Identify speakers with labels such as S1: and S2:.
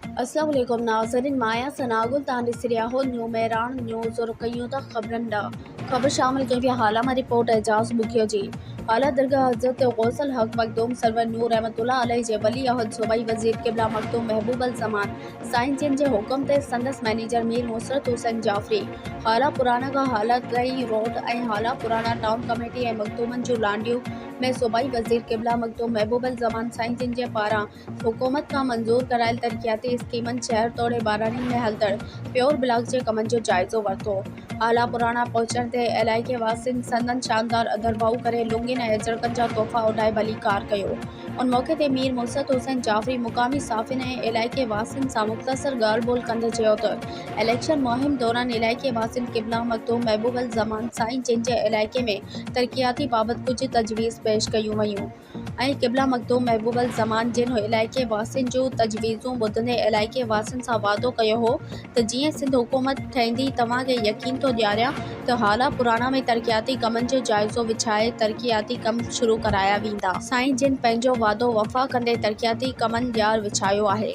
S1: अस्सलाम वालेकुम नाज़रीन, माया सनागुल तान रियाहो न्यू मेरान न्यूज़ और कयूं तक खबरन डा खबर शामिल क्योंकि हाला में रिपोर्ट एजाज बुकियो जी हाला दरगाह हज़रत गौसल हक मखदूम सरवर नूर रहमतुल्लाह अलैह जे वली अहद सूबाई वज़ीर क़िबला मखदूम महबूब अल ज़मान साईं जिन जे हुक्म ते संदस मैनेजर मीर नुसरत हुसैन जाफरी हाला पुराना का हाला कई रोड ऐं हाला पुराना टाउन कमेटी ऐं मखदूमन जूं लांडियूं में सूबाई वज़ीर क़िबला मखदूम महबूब अल ज़मान साईं जिन जे पारां हुकूमत का मंजूर करायल तरक्याती स्कीमन शहर तोड़े बारानी में हलदड़ प्योर ब्लॉक के कमन जो जायज़ो वरतो। हाला पुराना पहुंचण ते इलाइक़े वासिन संदन शानदार अदरभाऊ करे लुंगिन ऐं अजरकन जा तोहफ़ा उॾाए भलीकार कयो। उन मौके ते मीर नुसरत हुसैन जाफरी मुकामी साफ़िन ऐं इलाइक़े वासिन सां मुख़्तसर ॻाल्हि ॿोल कंदे चयो त इलेक्शन मुहिम दौरान इलाइक़े वासिन क़िबला मखदूम महबूब अल ज़मान साईं जिन जे इलाइक़े में तरक्याती बाबति कुछ तजवीज़ पेश कयूं वयूं ऐं क़िबला मखदूम महबूब अल ज़मान जिन इलाइक़े वासिन जूं तजवीज़ूं ॿुधंदे इलाइक़े वासिन सां वादो कयो हो त जीअं सिंध हुकूमत ठहींदी तव्हांखे यकीन थो ॾियारियां त हाला पुराना में तरक्याती कमनि जो जाइज़ो विछाए तरक्याती कम शुरू कराया वेंदा। साईं जिन पंहिंजो वादो वफ़ा कंदे तरक्याती कमनि ॼार विछायो आहे।